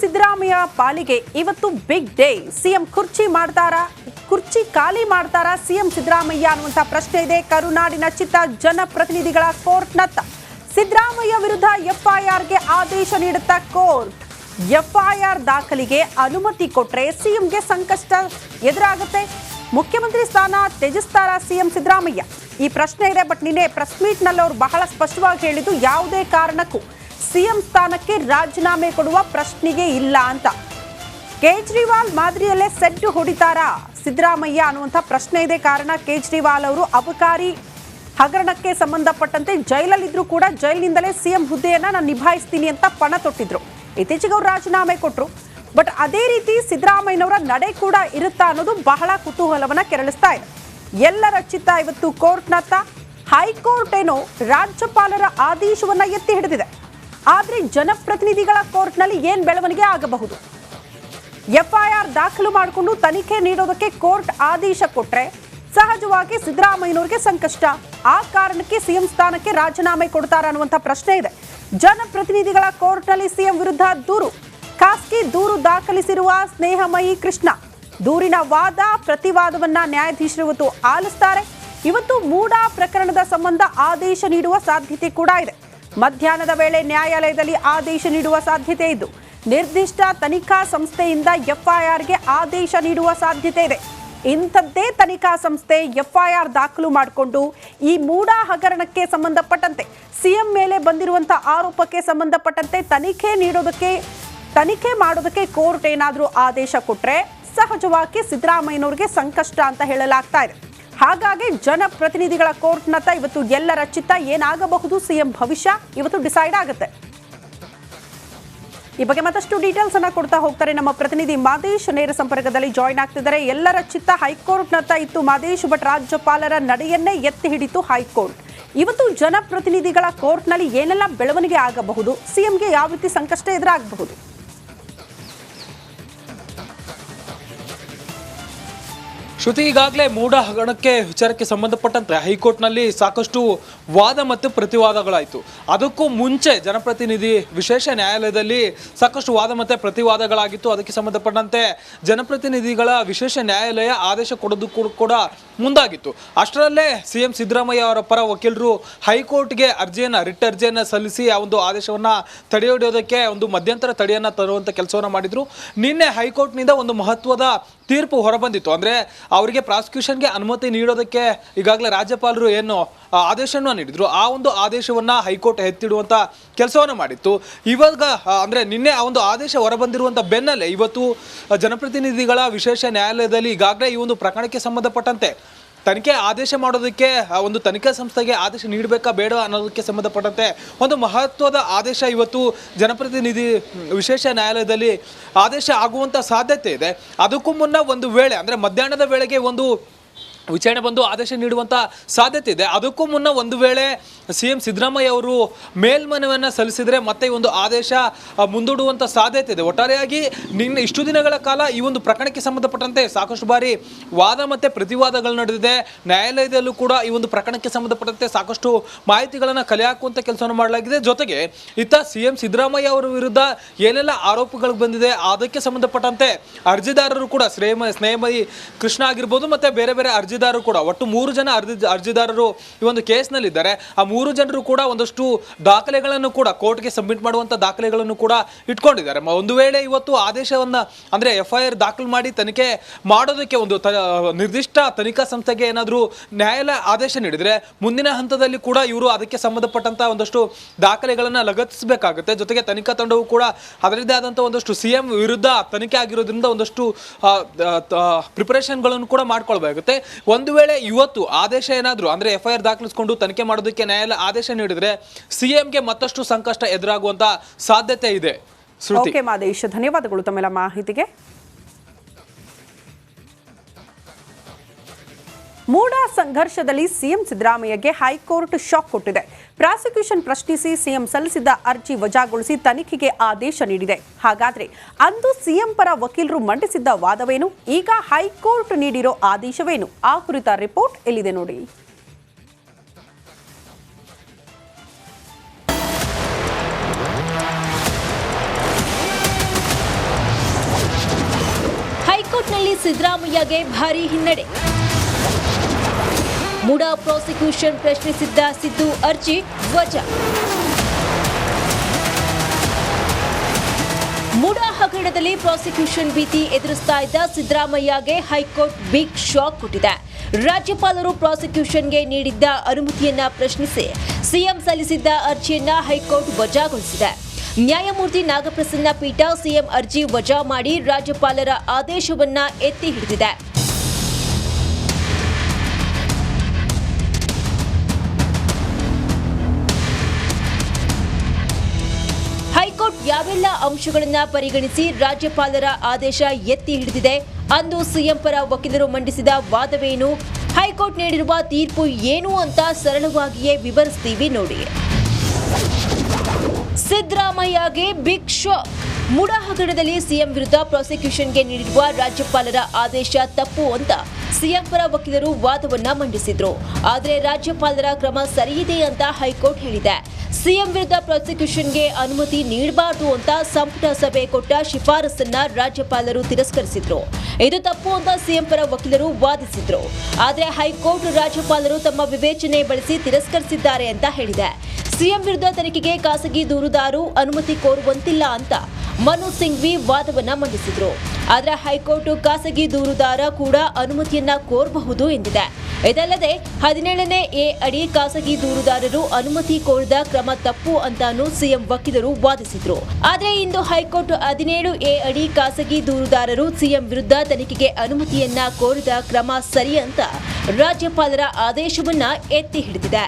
ಸಿದ್ದರಾಮಯ್ಯ ಪಾಲಿಗೆ ಇವತ್ತು big day. CM ಕುರ್ಚಿ ಖಾಲಿ ಮಾಡ್ತಾರಾ ಸಿಎಂ ಸಿದ್ದರಾಮಯ್ಯ ಅನ್ನುವಂತ ಪ್ರಶ್ನೆ ಇದೆ. ಕರುನಾಡಿನ ಚಿತ್ತ ಜನಪ್ರತಿನಿಧಿಗಳ ಕೋರ್ಟ್ನತ್ತ. ಸಿದ್ದರಾಮಯ್ಯ ವಿರುದ್ಧ ಎಫ್ಐಆರ್ಗೆ ಆದೇಶ ನೀಡುತ್ತಾ ಕೋರ್ಟ್. ಎಫ್ಐಆರ್ ದಾಖಲಿಗೆ ಅನುಮತಿ ಕೊಟ್ರೆ ಸಿಎಂಗೆ ಸಂಕಷ್ಟ ಎದುರಾಗುತ್ತೆ. ಮುಖ್ಯಮಂತ್ರಿ ಸ್ಥಾನ ತ್ಯಜಿಸ್ತಾರಾ ಸಿಎಂ ಸಿದ್ದರಾಮಯ್ಯ? ಈ ಪ್ರಶ್ನೆ ಇದೆ. ಬಟ್ ನಿನ್ನೆ ಪ್ರೆಸ್ ಮೀಟ್ ನಲ್ಲಿ ಅವರು ಬಹಳ ಸ್ಪಷ್ಟವಾಗಿ ಹೇಳಿದ್ದು, ಯಾವುದೇ ಕಾರಣಕ್ಕೂ ಸಿಎಂ ಸ್ಥಾನಕ್ಕೆ ರಾಜೀನಾಮೆ ಕೊಡುವ ಪ್ರಶ್ನೆಗೆ ಇಲ್ಲ ಅಂತ. ಕೇಜ್ರಿವಾಲ್ ಮಾದರಿಯಲ್ಲೇ ಸೆಡ್ಡು ಹೊಡಿತಾರಾ ಸಿದ್ದರಾಮಯ್ಯ ಅನ್ನುವಂಥ ಪ್ರಶ್ನೆ ಇದೆ. ಕಾರಣ ಕೇಜ್ರಿವಾಲ್ ಅವರು ಅಬಕಾರಿ ಹಗರಣಕ್ಕೆ ಸಂಬಂಧಪಟ್ಟಂತೆ ಜೈಲಲ್ಲಿದ್ರು ಕೂಡ ಜೈಲಿನಿಂದಲೇ ಸಿಎಂ ಹುದ್ದೆಯನ್ನ ನಾನು ನಿಭಾಯಿಸ್ತೀನಿ ಅಂತ ಪಣ ತೊಟ್ಟಿದ್ರು. ಇತ್ತೀಚೆಗೆ ಅವರು ರಾಜೀನಾಮೆ ಕೊಟ್ಟರು. ಬಟ್ ಅದೇ ರೀತಿ ಸಿದ್ದರಾಮಯ್ಯನವರ ನಡೆ ಕೂಡ ಇರುತ್ತಾ ಅನ್ನೋದು ಬಹಳ ಕುತೂಹಲವನ್ನ ಕೆರಳಿಸ್ತಾ ಇದೆ. ಎಲ್ಲರ ಚಿತ್ತ ಇವತ್ತು ಕೋರ್ಟ್ನತ್ತ. ಹೈಕೋರ್ಟ್ ಏನೋ ರಾಜ್ಯಪಾಲರ ಆದೇಶವನ್ನ ಎತ್ತಿ ಹಿಡಿದಿದೆ. ಆದ್ರೆ ಜನಪ್ರತಿನಿಧಿಗಳ ಕೋರ್ಟ್ನಲ್ಲಿ ಏನ್ ಬೆಳವಣಿಗೆ ಆಗಬಹುದು? ಎಫ್ಐಆರ್ ದಾಖಲು ಮಾಡಿಕೊಂಡು ತನಿಖೆ ನೀಡೋದಕ್ಕೆ ಕೋರ್ಟ್ ಆದೇಶ ಕೊಟ್ರೆ ಸಹಜವಾಗಿ ಸಿದ್ದರಾಮಯ್ಯನವರಿಗೆ ಸಂಕಷ್ಟ. ಆ ಕಾರಣಕ್ಕೆ ಸಿಎಂ ಸ್ಥಾನಕ್ಕೆ ರಾಜೀನಾಮೆ ಕೊಡ್ತಾರ ಅನ್ನುವಂಥ ಪ್ರಶ್ನೆ ಇದೆ. ಜನಪ್ರತಿನಿಧಿಗಳ ಕೋರ್ಟ್ನಲ್ಲಿ ಸಿಎಂ ವಿರುದ್ಧ ದೂರು. ಖಾಸಗಿ ದೂರು ದಾಖಲಿಸಿರುವ ಸ್ನೇಹಮಯಿ ಕೃಷ್ಣ ದೂರಿನ ವಾದ ಪ್ರತಿವಾದವನ್ನ ನ್ಯಾಯಾಧೀಶರು ಇವತ್ತು ಆಲಿಸ್ತಾರೆ. ಇವತ್ತು ಮೂಡಾ ಪ್ರಕರಣದ ಸಂಬಂಧ ಆದೇಶ ನೀಡುವ ಸಾಧ್ಯತೆ ಕೂಡ ಇದೆ. ಮಧ್ಯಾಹ್ನದ ವೇಳೆ ನ್ಯಾಯಾಲಯದಲ್ಲಿ ಆದೇಶ ನೀಡುವ ಸಾಧ್ಯತೆ ಇದ್ದು, ನಿರ್ದಿಷ್ಟ ತನಿಖಾ ಸಂಸ್ಥೆಯಿಂದ ಎಫ್ಐಆರ್ಗೆ ಆದೇಶ ನೀಡುವ ಸಾಧ್ಯತೆ ಇದೆ. ಇಂಥದ್ದೇ ತನಿಖಾ ಸಂಸ್ಥೆ ಎಫ್ಐಆರ್ ದಾಖಲು ಮಾಡಿಕೊಂಡು ಈ ಮೂಡಾ ಹಗರಣಕ್ಕೆ ಸಂಬಂಧಪಟ್ಟಂತೆ ಸಿಎಂ ಮೇಲೆ ಬಂದಿರುವಂತಹ ಆರೋಪಕ್ಕೆ ಸಂಬಂಧಪಟ್ಟಂತೆ ತನಿಖೆ ಮಾಡೋದಕ್ಕೆ ಕೋರ್ಟ್ ಏನಾದರೂ ಆದೇಶ ಕೊಟ್ರೆ ಸಹಜವಾಗಿ ಸಿದ್ದರಾಮಯ್ಯನವರಿಗೆ ಸಂಕಷ್ಟ ಅಂತ ಹೇಳಲಾಗ್ತಾ ಇದೆ. ಹಾಗಾಗಿ ಜನಪ್ರತಿನಿಧಿಗಳ ಕೋರ್ಟ್ನತ್ತ ಇವತ್ತು ಎಲ್ಲರ ಚಿತ್ತ ಏನಾಗಬಹುದು, ಸಿಎಂ ಭವಿಷ್ಯ ಇವತ್ತು ಡಿಸೈಡ್ ಆಗುತ್ತೆ. ಈ ಬಗ್ಗೆ ಮತ್ತಷ್ಟು ಡೀಟೇಲ್ಸ್ ಅನ್ನ ಕೊಡ್ತಾ ಹೋಗ್ತಾರೆ ನಮ್ಮ ಪ್ರತಿನಿಧಿ ಮಾದೇಶ್. ನೇರ ಸಂಪರ್ಕದಲ್ಲಿ ಜಾಯಿನ್ ಆಗ್ತಿದ್ದಾರೆ. ಎಲ್ಲರ ಚಿತ್ತ ಹೈಕೋರ್ಟ್ನತ್ತ ಇತ್ತು ಮಾದೇಶ್. ಬಟ್ ರಾಜ್ಯಪಾಲರ ನಡೆಯನ್ನೇ ಎತ್ತಿ ಹಿಡಿತು ಹೈಕೋರ್ಟ್. ಇವತ್ತು ಜನಪ್ರತಿನಿಧಿಗಳ ಕೋರ್ಟ್ನಲ್ಲಿ ಏನೆಲ್ಲ ಬೆಳವಣಿಗೆ ಆಗಬಹುದು, ಸಿಎಂಗೆ ಯಾವ ರೀತಿ ಸಂಕಷ್ಟ ಎದುರಾಗಬಹುದು? ಶ್ರುತಿ, ಈಗಾಗಲೇ ಮೂಡಾ ಹಗರಣಕ್ಕೆ ವಿಚಾರಕ್ಕೆ ಸಂಬಂಧಪಟ್ಟಂತೆ ಹೈಕೋರ್ಟ್ನಲ್ಲಿ ಸಾಕಷ್ಟು ವಾದ ಮತ್ತು ಪ್ರತಿವಾದಗಳಾಯಿತು. ಅದಕ್ಕೂ ಮುಂಚೆ ಜನಪ್ರತಿನಿಧಿ ವಿಶೇಷ ನ್ಯಾಯಾಲಯದಲ್ಲಿ ಸಾಕಷ್ಟು ವಾದ ಮತ್ತು ಪ್ರತಿವಾದಗಳಾಗಿತ್ತು. ಅದಕ್ಕೆ ಸಂಬಂಧಪಟ್ಟಂತೆ ಜನಪ್ರತಿನಿಧಿಗಳ ವಿಶೇಷ ನ್ಯಾಯಾಲಯ ಆದೇಶ ಕೊಡೋದಕ್ಕೂ ಕೂಡ ಮುಂದಾಗಿತ್ತು. ಅಷ್ಟರಲ್ಲೇ ಸಿಎಂ ಸಿದ್ದರಾಮಯ್ಯ ಅವರ ಪರ ವಕೀಲರು ಹೈಕೋರ್ಟ್ಗೆ ರಿಟ್ ಅರ್ಜಿಯನ್ನು ಸಲ್ಲಿಸಿ ಆ ಒಂದು ಆದೇಶವನ್ನು ತಡೆ ಹಿಡಿಯೋದಕ್ಕೆ ಒಂದು ಮಧ್ಯಂತರ ತಡೆಯನ್ನು ತರುವಂಥ ಕೆಲಸವನ್ನು ಮಾಡಿದರು. ನಿನ್ನೆ ಹೈಕೋರ್ಟ್ನಿಂದ ಒಂದು ಮಹತ್ವದ ತೀರ್ಪು ಹೊರಬಂದಿತ್ತು. ಅಂದರೆ ಅವರಿಗೆ ಪ್ರಾಸಿಕ್ಯೂಷನ್ಗೆ ಅನುಮತಿ ನೀಡೋದಕ್ಕೆ ಈಗಾಗಲೇ ರಾಜ್ಯಪಾಲರು ಏನು ಆದೇಶವನ್ನು ನೀಡಿದ್ರು, ಆ ಒಂದು ಆದೇಶವನ್ನು ಹೈಕೋರ್ಟ್ ಎತ್ತಿಡುವಂಥ ಕೆಲಸವನ್ನು ಮಾಡಿತ್ತು. ಇವಾಗ ಅಂದರೆ ನಿನ್ನೆ ಆ ಒಂದು ಆದೇಶ ಹೊರಬಂದಿರುವಂಥ ಬೆನ್ನಲ್ಲೇ ಇವತ್ತು ಜನಪ್ರತಿನಿಧಿಗಳ ವಿಶೇಷ ನ್ಯಾಯಾಲಯದಲ್ಲಿ ಈಗಾಗಲೇ ಈ ಒಂದು ಪ್ರಕರಣಕ್ಕೆ ಸಂಬಂಧಪಟ್ಟಂತೆ ತನಿಖೆ ಆದೇಶ ಮಾಡೋದಕ್ಕೆ ಒಂದು ತನಿಖಾ ಸಂಸ್ಥೆಗೆ ಆದೇಶ ನೀಡಬೇಕಾ ಬೇಡ ಅನ್ನೋದಕ್ಕೆ ಸಂಬಂಧಪಟ್ಟಂತೆ ಒಂದು ಮಹತ್ವದ ಆದೇಶ ಇವತ್ತು ಜನಪ್ರತಿನಿಧಿ ವಿಶೇಷ ನ್ಯಾಯಾಲಯದಲ್ಲಿ ಆದೇಶ ಆಗುವಂಥ ಸಾಧ್ಯತೆ ಇದೆ. ಅದಕ್ಕೂ ಮುನ್ನ ಒಂದು ವೇಳೆ ಅಂದರೆ ಮಧ್ಯಾಹ್ನದ ವೇಳೆಗೆ ಒಂದು ವಿಚಾರಣೆ ಬಂದು ಆದೇಶ ನೀಡುವಂಥ ಸಾಧ್ಯತೆ ಇದೆ. ಅದಕ್ಕೂ ಮುನ್ನ ಒಂದು ವೇಳೆ ಸಿಎಂ ಸಿದ್ದರಾಮಯ್ಯ ಅವರು ಮೇಲ್ಮನವಿಯನ್ನು ಸಲ್ಲಿಸಿದರೆ ಮತ್ತೆ ಈ ಒಂದು ಆದೇಶ ಮುಂದೂಡುವಂಥ ಸಾಧ್ಯತೆ ಇದೆ. ಒಟ್ಟಾರೆಯಾಗಿ ಇಷ್ಟು ದಿನಗಳ ಕಾಲ ಈ ಒಂದು ಪ್ರಕರಣಕ್ಕೆ ಸಂಬಂಧಪಟ್ಟಂತೆ ಸಾಕಷ್ಟು ಬಾರಿ ವಾದ ಮತ್ತು ಪ್ರತಿವಾದಗಳು ನಡೆದಿದೆ. ನ್ಯಾಯಾಲಯದಲ್ಲೂ ಕೂಡ ಈ ಒಂದು ಪ್ರಕರಣಕ್ಕೆ ಸಂಬಂಧಪಟ್ಟಂತೆ ಸಾಕಷ್ಟು ಮಾಹಿತಿಗಳನ್ನು ಕಲೆ ಹಾಕುವಂಥ ಕೆಲಸವನ್ನು ಮಾಡಲಾಗಿದೆ. ಜೊತೆಗೆ ಇತ್ತ ಸಿಎಂ ಸಿದ್ದರಾಮಯ್ಯ ಅವರ ವಿರುದ್ಧ ಏನೆಲ್ಲ ಆರೋಪಗಳು ಬಂದಿದೆ ಅದಕ್ಕೆ ಸಂಬಂಧಪಟ್ಟಂತೆ ಅರ್ಜಿದಾರರು ಕೂಡ ಸ್ನೇಹಮಯಿ ಕೃಷ್ಣ ಆಗಿರ್ಬೋದು ಮತ್ತು ಬೇರೆ ಬೇರೆ ಅರ್ಜಿದಾರರು ಕೂಡ ಒಟ್ಟು 3 ಜನ ಅರ್ಜಿದಾರರು ಈ ಒಂದು ಕೇಸ್ನಲ್ಲಿದ್ದಾರೆ. ಆ 3 ಜನರು ಕೂಡ ಒಂದಷ್ಟು ದಾಖಲೆಗಳನ್ನು ಕೂಡ ಕೋರ್ಟ್ಗೆ ಸಬ್ಮಿಟ್ ಮಾಡುವಂಥ ದಾಖಲೆಗಳನ್ನು ಕೂಡ ಇಟ್ಕೊಂಡಿದ್ದಾರೆ. ಒಂದು ವೇಳೆ ಇವತ್ತು ಆದೇಶವನ್ನು ಅಂದರೆ ಎಫ್ಐಆರ್ ದಾಖಲು ಮಾಡಿ ತನಿಖೆ ಮಾಡೋದಕ್ಕೆ ಒಂದು ನಿರ್ದಿಷ್ಟ ತನಿಖಾ ಸಂಸ್ಥೆಗೆ ಏನಾದರೂ ನ್ಯಾಯಾಲಯ ಆದೇಶ ನೀಡಿದರೆ ಮುಂದಿನ ಹಂತದಲ್ಲಿ ಕೂಡ ಇವರು ಅದಕ್ಕೆ ಸಂಬಂಧಪಟ್ಟಂಥ ಒಂದಷ್ಟು ದಾಖಲೆಗಳನ್ನು ಲಗತ್ತಿಸಬೇಕಾಗುತ್ತೆ. ಜೊತೆಗೆ ತನಿಖಾ ತಂಡವು ಕೂಡ ಅದರದ್ದೇ ಆದಂಥ ಒಂದಷ್ಟು ಸಿಎಂ ವಿರುದ್ಧ ತನಿಖೆ ಆಗಿರೋದ್ರಿಂದ ಒಂದಷ್ಟು ಪ್ರಿಪರೇಷನ್ಗಳನ್ನು ಕೂಡ ಮಾಡ್ಕೊಳ್ಬೇಕಾಗುತ್ತೆ. ಒಂದು ವೇಳೆ ಇವತ್ತು ಆದೇಶ ಏನಾದರೂ ಅಂದರೆ ಎಫ್ಐಆರ್ ದಾಖಲಿಸಿಕೊಂಡು ತನಿಖೆ ಮಾಡೋದಕ್ಕೆ ನ್ಯಾಯಾಲಯ ಆದೇಶ ನೀಡಿದರೆ ಸಿಎಂಗೆ ಮತ್ತಷ್ಟು ಸಂಕಷ್ಟ ಎದುರಾಗುವಂತ ಸಾಧ್ಯತೆ ಇದೆ. ಓಕೆ ಮಾದೇಶ್, ಧನ್ಯವಾದಗಳು ತಮ್ಮೆಲ್ಲ ಮಾಹಿತಿಗೆ. ಮೂಡಾ ಸಂಘರ್ಷದಲ್ಲಿ ಸಿಎಂ ಸಿದ್ದರಾಮಯ್ಯಗೆ ಹೈಕೋರ್ಟ್ ಶಾಕ್ ಕೊಟ್ಟಿದೆ. ಪ್ರಾಸಿಕ್ಯೂಷನ್ ಪ್ರಶ್ನಿಸಿ ಸಿಎಂ ಸಲ್ಲಿಸಿದ್ದ ಅರ್ಜಿ ವಜಾಗೊಳಿಸಿ ತನಿಖೆಗೆ ಆದೇಶ ನೀಡಿದೆ. ಹಾಗಾದ್ರೆ ಅಂದು ಸಿಎಂ ಪರ ವಕೀಲರು ಮಂಡಿಸಿದ್ದ ವಾದವೇನು, ಈಗ ಹೈಕೋರ್ಟ್ ನೀಡಿರೋ ಆದೇಶವೇನು? ಆ ಕುರಿತ ರಿಪೋರ್ಟ್ ಎಲ್ಲಿದೆ ನೋಡಿ. ಸಿದ್ದರಾಮಯ್ಯಗೆ ಭಾರೀ ಹಿನ್ನಡೆ. ಮುಡಾ ಪ್ರಾಸಿಕ್ಯೂಷನ್ ಪ್ರಶ್ನಿಸಿದ್ದ ಸಿದ್ದು ಅರ್ಜಿ ವಜಾ. ಮುಡಾ ಹಗರಣದಲ್ಲಿ ಪ್ರಾಸಿಕ್ಯೂಷನ್ ಭೀತಿ ಎದುರಿಸ್ತಾ ಇದ್ದ ಸಿದ್ದರಾಮಯ್ಯಗೆ ಹೈಕೋರ್ಟ್ ಬಿಗ್ ಶಾಕ್ ಕೊಟ್ಟಿದೆ. ರಾಜ್ಯಪಾಲರು ಪ್ರಾಸಿಕ್ಯೂಷನ್ಗೆ ನೀಡಿದ್ದ ಅನುಮತಿಯನ್ನ ಪ್ರಶ್ನಿಸಿ ಸಿಎಂ ಸಲ್ಲಿಸಿದ್ದ ಅರ್ಜಿಯನ್ನ ಹೈಕೋರ್ಟ್ ವಜಾಗೊಳಿಸಿದೆ. ನ್ಯಾಯಮೂರ್ತಿ ನಾಗಪ್ರಸನ್ನ ಪೀಠ ಸಿಎಂ ಅರ್ಜಿ ವಜಾ ಮಾಡಿ ರಾಜ್ಯಪಾಲರ ಆದೇಶವನ್ನ ಎತ್ತಿ ಹಿಡಿದಿದೆ. ಹೈಕೋರ್ಟ್ ಯಾವೆಲ್ಲ ಅಂಶಗಳನ್ನ ಪರಿಗಣಿಸಿ ರಾಜ್ಯಪಾಲರ ಆದೇಶ ಎತ್ತಿ ಹಿಡಿದಿದೆ? ಅಂದು ಸಿಎಂ ಪರ ವಕೀಲರು ಮಂಡಿಸಿದ ವಾದವೇನು? ಹೈಕೋರ್ಟ್ ನೀಡಿರುವ ತೀರ್ಪು ಏನು ಅಂತ ಸರಳವಾಗಿಯೇ ವಿವರಿಸ್ತೀವಿ ನೋಡಿ. ಸಿದ್ದರಾಮಯ್ಯಗೆ ಬಿಗ್ ಶಾಕ್. ಮುಡಾ ಹಗರಣದಲ್ಲಿ ಸಿಎಂ ವಿರುದ್ಧ ಪ್ರಾಸಿಕ್ಯೂಷನ್ಗೆ ನೀಡಿರುವ ರಾಜ್ಯಪಾಲರ ಆದೇಶ ತಪ್ಪು ಅಂತ ಸಿಎಂ ಪರ ವಕೀಲರು ವಾದವನ್ನ ಮಂಡಿಸಿದ್ರು. ಆದರೆ ರಾಜ್ಯಪಾಲರ ಕ್ರಮ ಸರಿಯಿದೆ ಅಂತ ಹೈಕೋರ್ಟ್ ಹೇಳಿದೆ. ಸಿಎಂ ವಿರುದ್ಧ ಪ್ರಾಸಿಕ್ಯೂಷನ್ಗೆ ಅನುಮತಿ ನೀಡಬಾರದು ಅಂತ ಸಂಪುಟ ಸಭೆ ಕೊಟ್ಟ ಶಿಫಾರಸನ್ನ ರಾಜ್ಯಪಾಲರು ತಿರಸ್ಕರಿಸಿದ್ರು. ಇದು ತಪ್ಪು ಅಂತ ಸಿಎಂ ಪರ ವಕೀಲರು ವಾದಿಸಿದ್ರು. ಆದರೆ ಹೈಕೋರ್ಟ್ ರಾಜ್ಯಪಾಲರು ತಮ್ಮ ವಿವೇಚನೆ ಬಳಸಿ ತಿರಸ್ಕರಿಸಿದ್ದಾರೆ ಅಂತ ಹೇಳಿದೆ. ಸಿಎಂ ವಿರುದ್ಧ ತನಿಖೆಗೆ ಖಾಸಗಿ ದೂರುದಾರರು ಅನುಮತಿ ಕೋರುವಂತಿಲ್ಲ ಅಂತ ಮನು ಸಿಂಘ್ವಿ ವಾದವನ್ನ ಮಂಡಿಸಿದ್ರು. ಆದರೆ ಹೈಕೋರ್ಟ್ ಖಾಸಗಿ ದೂರುದಾರ ಕೂಡ ಅನುಮತಿಯನ್ನ ಕೋರಬಹುದು ಎಂದಿದೆ. ಇದಲ್ಲದೆ 17ನೇ ಎ ಅಡಿ ಖಾಸಗಿ ದೂರುದಾರರು ಅನುಮತಿ ಕೋರಿದ ಕ್ರಮ ತಪ್ಪು ಅಂತಾನೂ ಸಿಎಂ ವಕೀಲರು ವಾದಿಸಿದ್ರು. ಆದರೆ ಇಂದು ಹೈಕೋರ್ಟ್ 17 ಎ ಅಡಿ ಖಾಸಗಿ ದೂರುದಾರರು ಸಿಎಂ ವಿರುದ್ಧ ತನಿಖೆಗೆ ಅನುಮತಿಯನ್ನ ಕೋರಿದ ಕ್ರಮ ಸರಿ ಅಂತ ರಾಜ್ಯಪಾಲರ ಆದೇಶವನ್ನ ಎತ್ತಿ ಹಿಡಿದಿದೆ.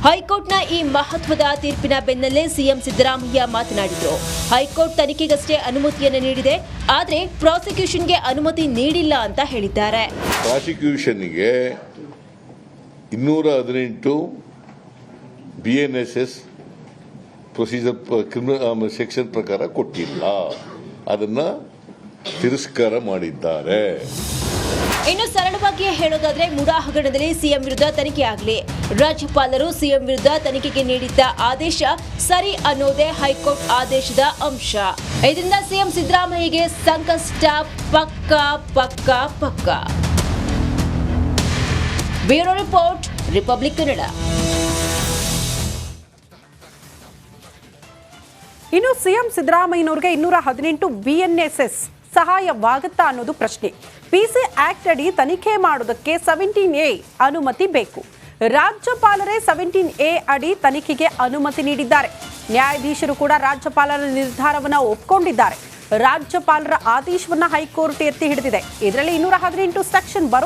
ಹೈಕೋರ್ಟ್ನ ಈ ಮಹತ್ವದ ತೀರ್ಪಿನ ಬೆನ್ನಲ್ಲೇ ಸಿಎಂ ಸಿದ್ದರಾಮಯ್ಯ ಮಾತನಾಡಿದರು. ಹೈಕೋರ್ಟ್ ತನಿಖೆಗಷ್ಟೇ ಅನುಮತಿಯನ್ನು ನೀಡಿದೆ, ಆದರೆ ಪ್ರಾಸಿಕ್ಯೂಷನ್ಗೆ ಅನುಮತಿ ನೀಡಿಲ್ಲ ಅಂತ ಹೇಳಿದ್ದಾರೆ. ಪ್ರಾಸಿಕ್ಯೂಷನ್ಗೆ 218 BNSS ಪ್ರೊಸೀಜರ್ ಕ್ರಿಮಿನಲ್ ಸೆಕ್ಷನ್ ಪ್ರಕಾರ ಕೊಟ್ಟಿಲ್ಲ, ಅದನ್ನ ತಿರಸ್ಕಾರ ಮಾಡಿದ್ದಾರೆ. ಇನ್ನು ಸರಳವಾಗಿ ಹೇಳೋದಾದ್ರೆ ಮುಡಾ ಹಗರಣದಲ್ಲಿ ಸಿಎಂ ವಿರುದ್ಧ ತನಿಖೆ ಆಗಲಿ, ರಾಜ್ಯಪಾಲರು ಸಿಎಂ ವಿರುದ್ಧ ತನಿಖೆಗೆ ನೀಡಿದ್ದ ಆದೇಶ ಸರಿ ಅನ್ನೋದೇ ಹೈಕೋರ್ಟ್ ಆದೇಶದ ಅಂಶ. ಇದರಿಂದ ಸಿಎಂ ಸಿದ್ದರಾಮಯ್ಯಗೆ ಸಂಕಷ್ಟ ಪಕ್ಕಾ ಪಕ್ಕಾ ಪಕ್ಕಾ. Bureau report, republic Kannada. ಇನ್ನು ಸಿಎಂ ಸಿದ್ದರಾಮಯ್ಯನವರಿಗೆ 218 BNSS ಸಹಾಯವಾಗುತ್ತಾ ಅನ್ನೋದು ಪ್ರಶ್ನೆ. PC ಆಕ್ಟ್ ಅಡಿ ತನಿಖೆ ಮಾಡೋದಕ್ಕೆ 17A ಅನುಮತಿ ಬೇಕು. ರಾಜ್ಯಪಾಲರೇ 17A ಅಡಿ ತನಿಖೆಗೆ ಅನುಮತಿ ನೀಡಿದ್ದಾರೆ. ನ್ಯಾಯಾಧೀಶರು ಕೂಡ ರಾಜ್ಯಪಾಲರ ನಿರ್ಧಾರವನ್ನು ಒಪ್ಪಿಕೊಂಡಿದ್ದಾರೆ. ರಾಜ್ಯಪಾಲರ ಆದೇಶವನ್ನ ಹೈಕೋರ್ಟ್ ಎತ್ತಿ ಹಿಡಿದಿದೆ. ಇದರಲ್ಲಿ 218 ಸೆಕ್ಷನ್